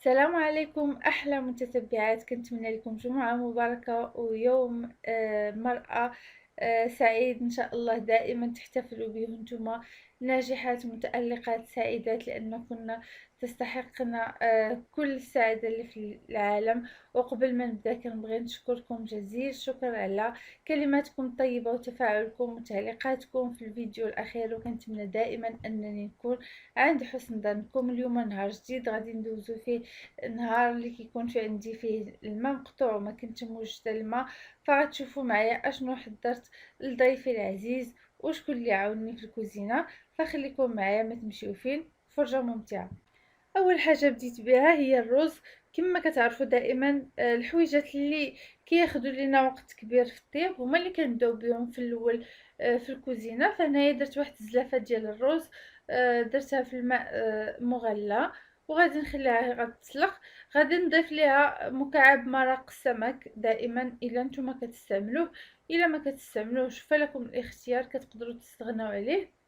السلام عليكم أحلى متتبعات، كنتمنى لكم جمعة مباركة ويوم مرأة سعيد إن شاء الله. دائما تحتفلوا به نتوما ناجحات متألقات سعيدات، لأن كنا تستحقن كل السعادة اللي في العالم. وقبل ما نبدأ كنبغي نشكركم جزيل الشكر على كلماتكم الطيبة وتفاعلكم وتعليقاتكم في الفيديو الأخير، وكنتمنى دائما أنني نكون عند حسن ظنكم. اليوم نهار جديد غادي ندوزو فيه، النهار اللي كيكون في عندي فيه الماء مقطوع وما كنتش موجده الماء. فغتشوفوا معايا اشنو حضرت لضيفي العزيز وشكون اللي عاونني في الكوزينه. فخليكم معايا ما تمشيو فين، فرجه ممتعه. اول حاجه بديت بها هي الرز. كما كتعرفوا دائما الحويجات اللي كياخذوا لينا وقت كبير في الطياب هما اللي كنبداو بهم في الاول في الكوزينه. فهنايا درت واحد الزلافه ديال الرز، درتها في الماء مغلى، وغادي نخليها غتسلق. غادي نضيف ليها مكعب مرق السمك دائما الا نتوما كتستعملوه. الا ما كتستعملوش فلكم الاختيار، كتقدروا تستغناو عليه.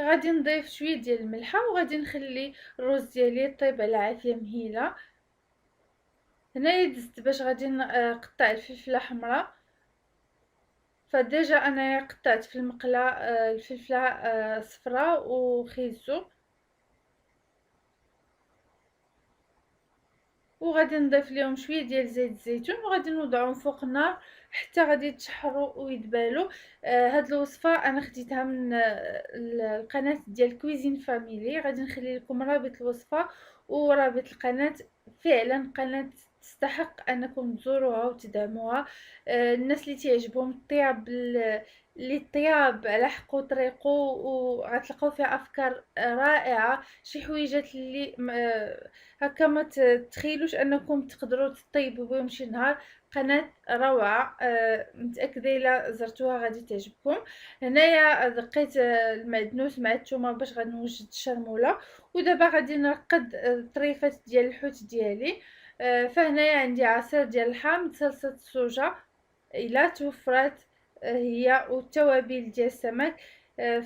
غادي نضيف شويه ديال الملحه، وغادي نخلي الرز ديالي يطيب على عافيه مهيله. هنايا دزت باش غادي نقطع الفلفله حمراء. فديجا انا قطعت في المقله الفلفله صفراء وخيزو، وغادي نضيف لهم شويه ديال زيت الزيتون، وغادي نوضعهم فوق النار حتى غادي يتشحروا ويدبالوا. هاد الوصفه انا خديتها من القناه ديال كويزين فاميلي. غادي نخلي لكم رابط الوصفه ورابط القناه. فعلا قناه تستحق انكم تزوروها وتدعموها. الناس اللي تعجبهم الطياب اللي الطياب على حق طريقه، وغتلقاو فيها افكار رائعه، شي حويجات اللي هكا ما تتخيلوش انكم تقدروا تطيبوا بهم شي نهار. قناه روعه، متاكده الا زرتوها غادي تعجبكم. هنايا دقيت المعدنوس مع الثومه باش غادي نوجد الشرموله. ودابا غادي نرقد الطريفات ديال الحوت ديالي. فهنايا عندي عصير ديال الحامض، صلصه الصوجه الا توفرات، هي والتوابل ديال السمك.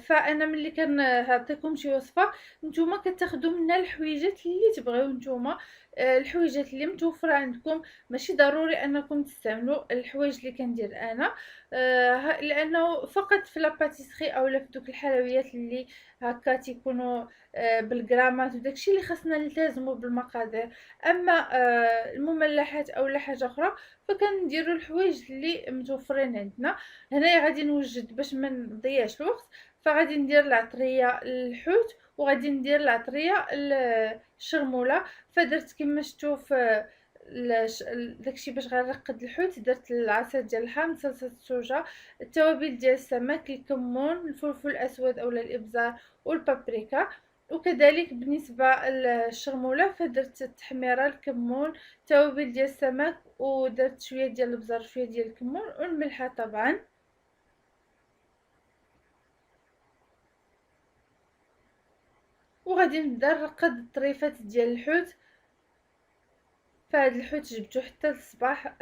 فانا ملي كنعطيكم شي وصفه نتوما كتاخدوا منها الحويجات اللي تبغيو نتوما. الحويجات اللي متوفره عندكم، ماشي ضروري انكم تستعملوا الحوايج اللي كندير انا. لانه فقط في لاباتيسري او في دوك الحلويات اللي هكا تيكونوا بالغرامات وداكشي اللي خاصنا نلتزموا بالمقادير. اما المملحات او لا حاجه اخرى فكنديروا الحوايج اللي متوفرين عندنا. هنايا غادي نوجد باش ما نضيعش الوقت، فغادي ندير العطريه للحوت وغادي ندير العطريه الشرموله. فدرت كما شفتوا في داكشي باش غنرقد الحوت، درت العصير ديال الحامض، صلصه الصوجه، التوابل ديال السمك، الكمون، الفلفل الاسود اولا الابزار والبابريكا. وكذلك بالنسبه للشرموله فدرت التحميره، الكمون، توابل ديال السمك، ودرت شويه ديال البزار، شويه ديال الكمون والملحه طبعا. وغادي نبدا نرقد الطريفات ديال الحوت. فهاد الحوت جبتو حتى للصباح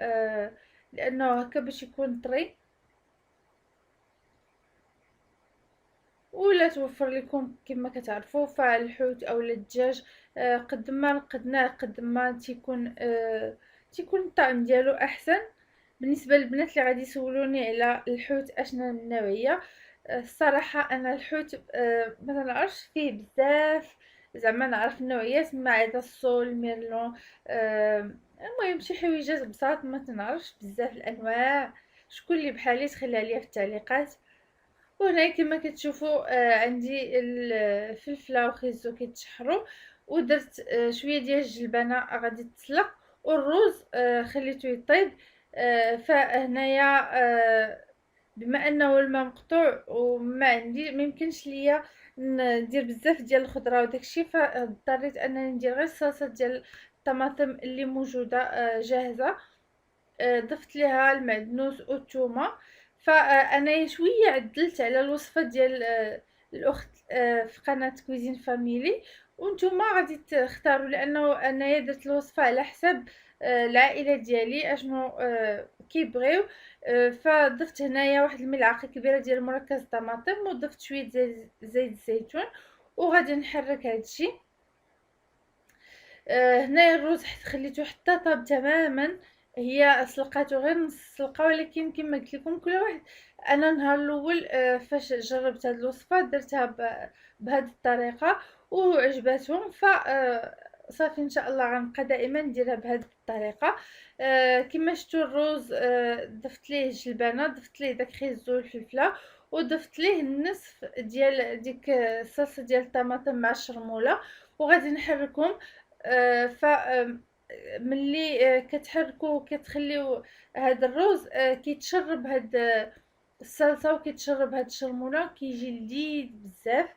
لانه هكا باش يكون طري. ولا توفر لكم كما كتعرفوا فالحوت او الدجاج، قد ما نقدناه قد ما تيكون الطعم ديالو احسن. بالنسبه للبنات اللي غادي يسولوني على الحوت اشنا النوعيه، الصراحه انا الحوت ما نعرفش فيه بزاف. زعما نعرف النوعيات ما عدا الصول، ميرلون، المهم شي حويجات بساط ما تنعرفش بزاف الانواع. شكون اللي بحالي تخليها ليا في التعليقات. وهنا كما كتشوفوا عندي الفلفله وخيزو كيتشحروا، ودرت شويه ديال الجلبانه غادي تسلق، والروز خليته يطيب. فهنايا بما انه الماء مقطوع وما عندي ما يمكنش ليا ندير بزاف ديال الخضره وداكشي، فاضطريت انني ندير غير الصلصه ديال الطماطم اللي موجوده جاهزه. ضفت ليها المعدنوس والثومه. فانا شويه عدلت على الوصفه ديال الاخت في قناه كويزين فاميلي. وانتم غادي تختاروا، لانه انايا درت الوصفه على حسب العائله ديالي اشنو كيبغيو. فضفت هنايا واحد الملعقه كبيره ديال مركز الطماطم، وضفت شويه زيت الزيتون، وغادي نحرك هادشي. هنايا الروز حيت خليته حتى طاب تماما، هي سلقاتو غير نص سلقه، ولكن كما قلت لكم كل واحد. انا النهار الاول فاش جربت هاد الوصفه درتها بهذه الطريقه وعجبتهم، ف صافي ان شاء الله غنبقى دائما نديرها بهذه الطريقه. كما شفتوا الروز ضفت ليه الجلبانه، ضفت ليه داك خيزو والفلفله، وضفت ليه النصف ديال ديك الصلصه ديال الطماطم مع الشرموله، وغادي نحركهم. ف ملي كتحركو كتخليو هاد الروز كيتشرب هاد الصلصه وكيتشرب هاد الشرموله، كيجي لذيذ بزاف.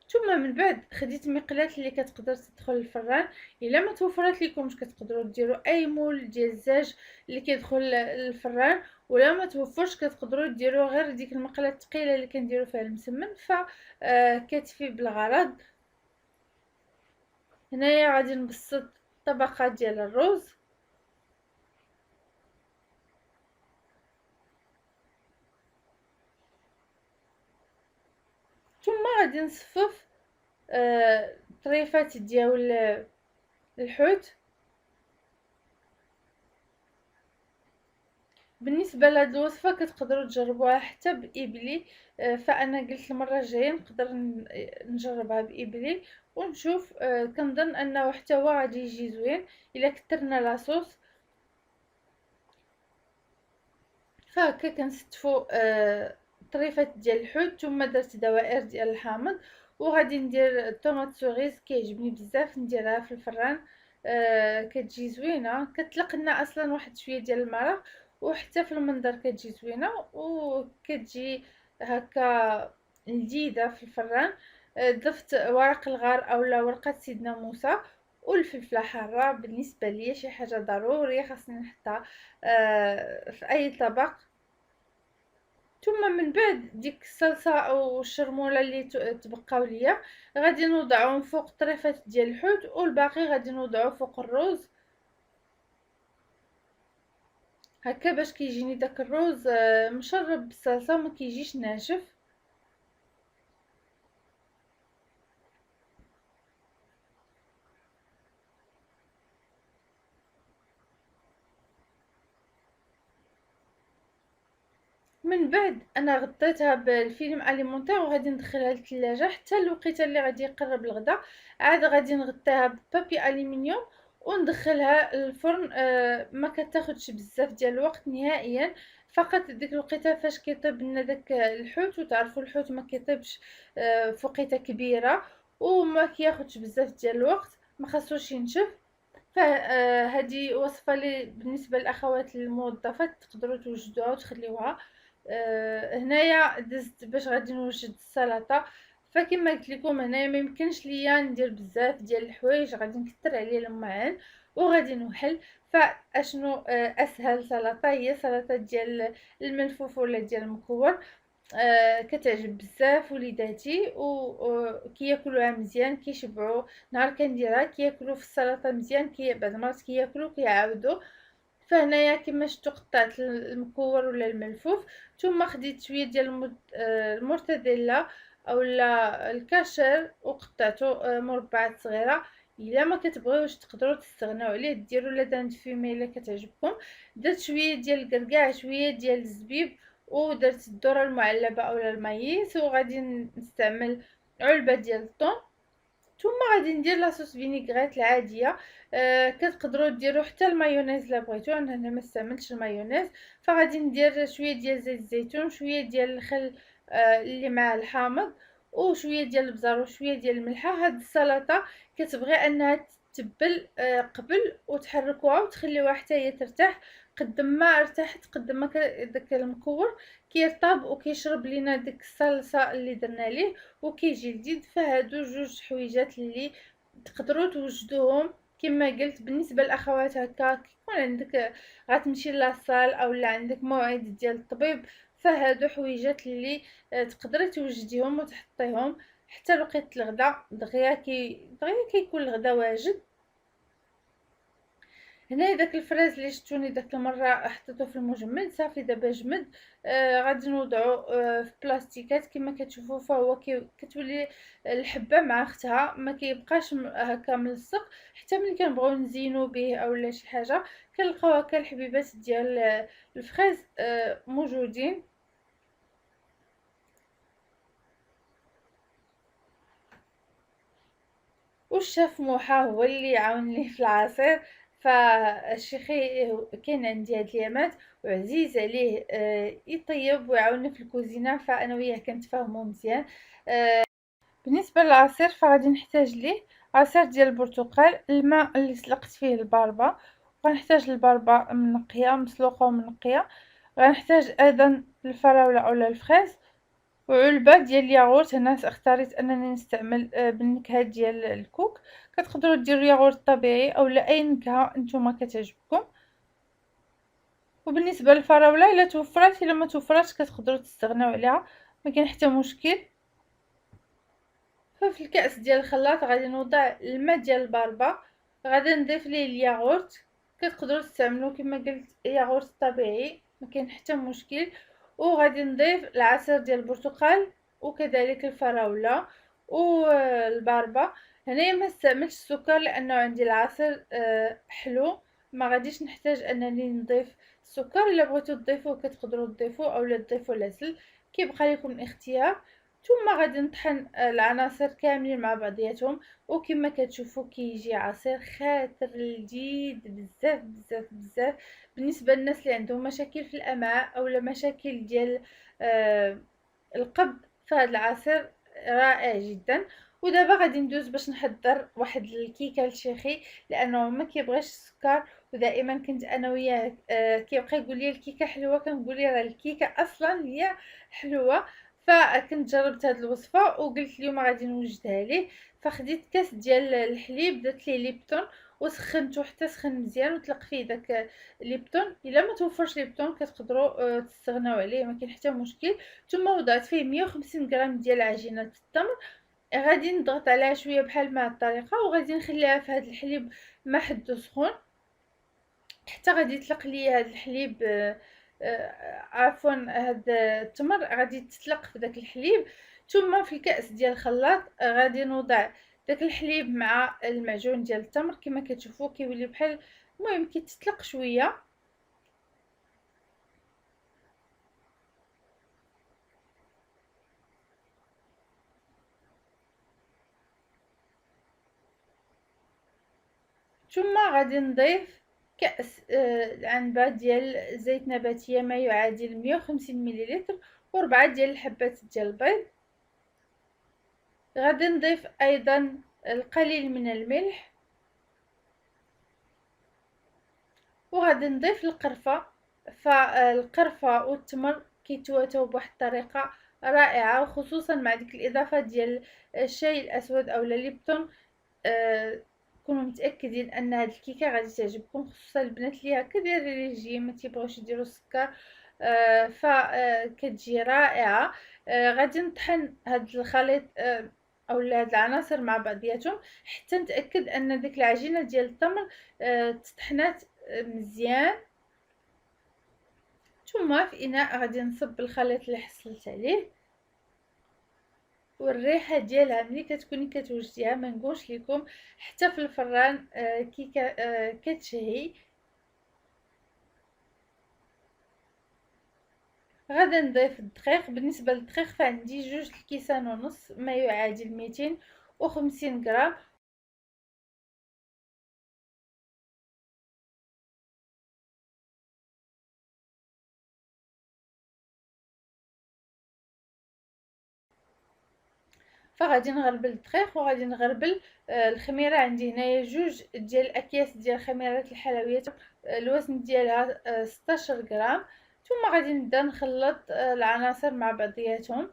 ثم من بعد خديت مقلاة اللي كتقدر تدخل الفران. الا ما توفرت لكمش كتقدروا ديروا اي مول ديال الزاج اللي كيدخل الفران، ولا ما توفرش كتقدروا ديروا غير ديك المقلاة الثقيله اللي كنديروا فيها المسمن، ف كتفي بالغرض. هنايا غادي نبسط طبقه ديال الروز، ثم غادي نصفف طريفات ديال الحوت. بالنسبه لهاد الوصفه كتقدروا تجربوها حتى بإبلي، فانا قلت المره الجايه نقدر نجربها بإبلي ونشوف. كنظن انه حتى هو غادي يجي زوين الا كثرنا لاصوص. فهكا كنستفو طريفات ديال الحوت، ثم درت دوائر ديال الحامض، وغادي ندير طوماط سوريز كيعجبني بزاف نديرها في الفران. كتجي زوينه، كتطلق لنا اصلا واحد شويه ديال المرق، وحتى في المنظر كتجي زوينه وكتجي هكا لذيذه في الفران. ضفت ورق الغار اولا ورقه سيدنا موسى والفلفله حاره، بالنسبه لي شي حاجه ضروريه خاصني نحطها في اي طبق. ثم من بعد ديك الصلصه او الشرموله اللي تبقاو ليا غادي نوضعهم فوق طريفات ديال الحوت، والباقي غادي نوضعو فوق الروز هكا باش كيجيني داك الروز مشرب بالصلصه ما كيجيش ناشف. من بعد انا غطيتها بالفيلم اليمونتير وغادي ندخلها للثلاجه حتى الوقيته اللي غادي يقرب الغدا. عاد غادي نغطيها ببابي الومنيوم وندخلها الفرن. ما كتاخدش بزاف ديال الوقت نهائيا، فقط ديك الوقيته فاش كيطيب لنا داك الحوت، وتعرفوا الحوت ما كيطيبش في وقيته كبيره وما كياخدش بزاف ديال الوقت، ما خاصوش ينشف. فهذه وصفه لي بالنسبه للاخوات الموظفات تقدروا توجدوها وتخليوها. هنايا دزت باش غادي نوجد السلطه. فكما قلت لكم هنايا ما يمكنش ليا ندير بزاف ديال الحوايج، غادي نكثر عليه المعان وغادي نوحل. فاشنو اسهل سلطه هي سلطه ديال الملفوف ولا ديال المكور. كتعجب بزاف وليداتي وكياكلوها مزيان كيشبعوا. نهار كنديرها كياكلوا في السلطه مزيان، بعض المرات كياكلوا كيعاودوا. فهنايا كما شفتوا قطعت المكور ولا الملفوف، ثم خديت شويه ديال المورتاديلا اولا الكاشير وقطعته مربعات صغيره. الا ما كتبغيوش تقدروا تستغناو عليه ديروا لا دام فيمي الا كتعجبكم. درت شويه ديال الكركاع شويه ديال الزبيب، ودرت الذره المعلبه اولا المايس، وغادي نستعمل علبه ديال الطون. ثم غادي ندير لاصوص فينيغريت العاديه. كتقدروا ديروا حتى المايونيز الا بغيتو، انا هنا ما استعملتش المايونيز. فغادي ندير شويه ديال زيت الزيتون شويه ديال الخل اللي مع الحامض وشويه ديال البزار وشويه ديال الملحه. هاد السلطه كتبغي انها تتبل قبل وتحركوها وتخليوها حتى هي ترتاح. قد ما ارتاحت قد ما داك المكور كيرطب وكيشرب لينا ديك الصلصه اللي درنا ليه وكيجي لذيذ. فهادو جوج حويجات اللي تقدروا توجدوهم. كما قلت بالنسبه للاخوات هكا كيكون عندك غتمشي لاصال اولا عندك موعد ديال الطبيب، فهادو حويجات اللي تقدري توجديهم وتحطيهم حتى لوقيت الغدا دغيا كيكون الغدا واجد. هنايا داك الفراز اللي شفتوني داك المره حطيته في المجمد صافي دابا جمد. غادي نوضعو في بلاستيكات كما كتشوفوا، فهو كتولي الحبه مع اختها، ما كيبقاش هكا ملصق. حتى ملي كنبغيو نزينو به اولا شي حاجه كنلقاو هكا الحبيبات ديال الفراز موجودين. والشاف موحى هو اللي عاونني في العصير. فالشيخي كاين عندي هاد اليامات وعزيز عليه يطيب ويعاوني في الكوزينه، فانا وياه كنتفاهموا مزيان. بالنسبه للعصير فغادي نحتاج ليه عصير ديال البرتقال، الماء اللي سلقت فيه الباربه، غنحتاج الباربه منقيه مسلوقه ومنقيه. غنحتاج ايضا الفراوله اولا الفريز، وعلبة ديال الياغورت. هنا اختاريت انني نستعمل بالنكهه ديال الكوك. كتقدروا ديروا ياغورت طبيعي اولا اي نكهه نتوما كتعجبكم. وبالنسبه للفراوله الا توفرات الا ما توفراتش كتقدروا تستغناو عليها، ما كاين حتى مشكل. ففي الكاس ديال الخلاط غادي نوضع الماء ديال الباربه، غادي نضيف ليه الياغورت. كتقدروا تستعملوا كما قلت ياغورت طبيعي، ما كاين حتى مشكل. وغادي نضيف العصير ديال البرتقال وكذلك الفراوله والباربه. هنايا ما استعملتش السكر لانه عندي العصير حلو، ما غاديش نحتاج انني نضيف السكر. الا بغيتو تضيفوه كتقدروا تضيفوه اولا تضيفوا العسل، كيبقى لكم اختيار. ثم غادي نطحن العناصر كاملين مع بعضياتهم، وكما كتشوفوا كيجي عصير خاطر لذيذ بزاف بزاف بزاف. بالنسبه للناس اللي عندهم مشاكل في الامعاء اولا مشاكل ديال القبض، فهاد العصير رائع جدا. ودابا غادي ندوز باش نحضر واحد الكيكه لشيخي لانه ما كيبغيش السكر. ودائما كنت انا وياه كيبقى يقول لي الكيكه حلوه، كنقول لي راه الكيكه اصلا هي حلوه. فكنت جربت هاد الوصفه وقلت اليوم غادي نوجدها ليه. فخديت كاس ديال الحليب، درت ليه ليبتون وسخنته حتى سخن مزيان وطلق فيه داك ليبتون. الا ما توفرش ليبتون كتقدروا تستغناو عليه، ما كاين حتى مشكل. ثم وضعت فيه 150 غرام ديال عجينه التمر. غادي نضغط عليها شويه بحال ما الطريقه، وغادي نخليها في هذا الحليب ما حدو سخون حتى غادي يطلق لي هذا الحليب. عفوا هذا التمر غادي تطلق في داك الحليب. ثم في الكاس ديال الخلاط غادي نوضع داك الحليب مع المعجون ديال التمر كما كتشوفوا كيولي بحال، المهم كيتطلق شويه. ثم غادي نضيف كأس عنبة ديال زيت نباتية ما يعادل 150 مليلتر، وربعة ديال الحبات ديال البيض. غادي نضيف ايضا القليل من الملح، وغادي نضيف القرفة. فالقرفة والتمر كيتواتاو بواحد الطريقة رائعة، وخصوصا مع ديك الاضافة ديال الشاي الاسود اولا ليبتون. كونوا متاكدين ان هاد الكيكه غادي تعجبكم، خصوصا البنات اللي هكا دايرين ريجيم ما تيبغيوش يديروا السكر. فكتجي رائعه. غادي نطحن هاد الخليط اولا هاد العناصر مع بعضياتهم حتى نتاكد ان ديك العجينه ديال التمر تطحنات مزيان. ثم في اناء غادي نصب الخليط اللي حصلت عليه، والريحه ديالها ملي كتكوني كتوجديها ما نقولش لكم حتى في الفران كيكه كتشهي. غادا نضيف الدقيق. بالنسبه للدقيق فعندي 2 كيسان ونص ما يعادل 250 غرام. فغادي نغربل الدقيق وغادي نغربل الخميره. عندي هنايا 2 ديال الاكياس ديال خميرات الحلويات، الوزن ديالها 16 غرام. ثم غادي نبدا نخلط العناصر مع بعضياتهم.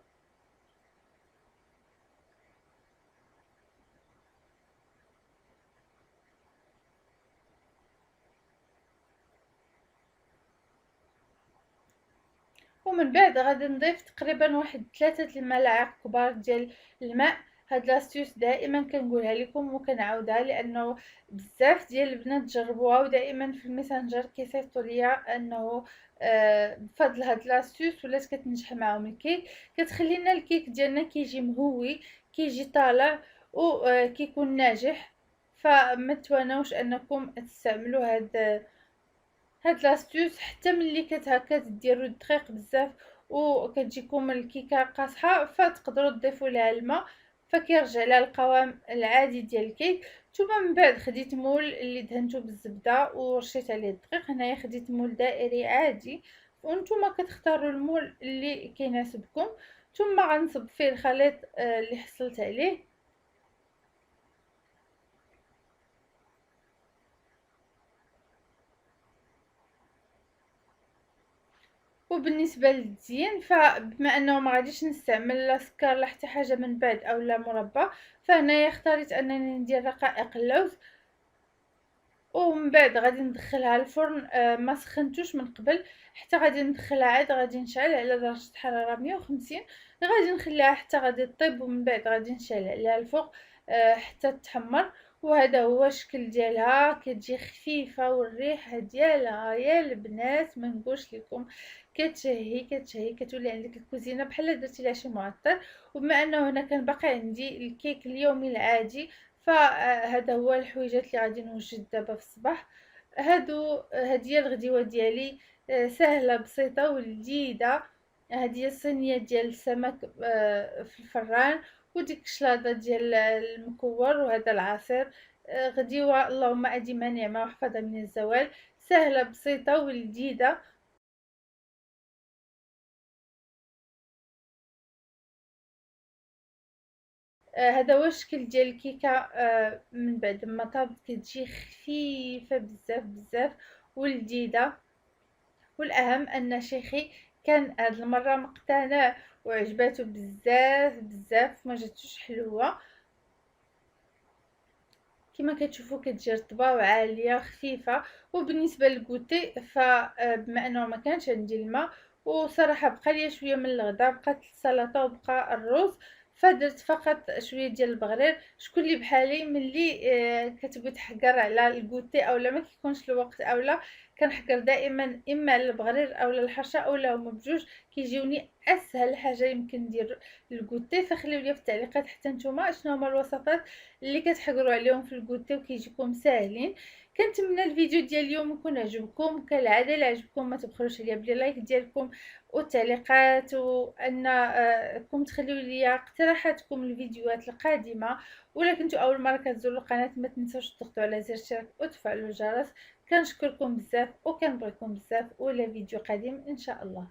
ومن بعد غادي نضيف تقريبا واحد 3 الملاعق كبار ديال الماء. هاد لاستيوس دائما كنقولها لكم وكنعاودها، لانه بزاف ديال البنات جربوها ودائما في الميسنجر كيصيفطوا ليا انه بفضل هاد لاستيوس ولات كتنجح معاهم الكيك. كتخلي لنا الكيك ديالنا كيجي مهوي، كيجي طالع وكيكون ناجح. فما توانوش انكم تستعملوا هاد لاستيوس حتى ملي كتهكا ديروا الدقيق بزاف وكتجيكم الكيكه قاصحه، فتقدروا تضيفوا لها الماء فكيرجع لها القوام العادي ديال الكيك. ثم من بعد خديت مول اللي دهنته بالزبده ورشيت عليه الدقيق. هنايا خديت مول دائري عادي، وانتم كتختاروا المول اللي كيناسبكم. ثم غنصب فيه الخليط اللي حصلت عليه. وبالنسبه للتزيين، فبما انه ما غاديش نستعمل لا سكر لا حتى حاجه من بعد او لا مربى، فهنايا اختاريت انني ندير رقائق اللوز. ومن بعد غادي ندخلها الفرن. ما سخنتوش من قبل، حتى غادي ندخلها عاد غادي نشعل على درجه حراره 150. غادي نخليها حتى غادي طيب، ومن بعد غادي نشعل عليها الفوق حتى تحمر. وهذا هو الشكل ديالها، كتجي خفيفه والريحه ديالها يا البنات ما نقولش لكم، كتشهي كتشهي، كتولي عندك الكوزينه بحال درتي لها شي معطر. وبما انه هنا كان باقي عندي الكيك اليومي العادي، فهذا هو الحويجات اللي غادي نوجد دابا في الصباح. هذه هي الغديوه ديالي، سهله بسيطه ولذيذه. هذه هي الصينيه ديال السمك في الفران، وديك الشلاضه ديال المكور، وهذا العصير. غديوه اللهم اديمها نعمه واحفظها من الزوال، سهله بسيطه ولذيذه. هذا هو الشكل ديال الكيكه من بعد ما طابت، كتجي خفيفه بزاف بزاف ولذيذه. والاهم ان شيخي كان هاد المره مقتنع وعجباتو بزاف بزاف، ما جاتوش حلوه كما كتشوفوا، كتجي رطبه وعاليه خفيفه. وبالنسبه للكوتي، فبما انه ما كانش عندي الماء وصراحه بقى لي شويه من الغدا، بقات السلطه وبقى الرز، فدرت فقط شويه ديال البغرير. شكون اللي بحالي ملي كتبغي تحقر على الكوتي اولا ما كيكونش الوقت، اولا كنحقر دائما اما على البغرير اولا الحرشه اولا هما بجوج، كيجيوني اسهل حاجه يمكن ندير الكوتي. فخليو لي في التعليقات حتى نتوما شنو هما الوصفات اللي كتحقروا عليهم في الكوتي وكيجيكم ساهلين. كنتمنى الفيديو ديال اليوم يكون عجبكم. كالعاده الا عجبكم ما تبخلوش عليا بلي لايك ديالكم والتعليقات، وانكم تخليو لي اقتراحاتكم للفيديوهات القادمه. ولا كنتو اول مره كتزوروا القناه ما تنساوش تضغطوا على زر الاشتراك وتفعلوا الجرس. كنشكركم بزاف وكنبغيكم بزاف، والى فيديو قادم ان شاء الله.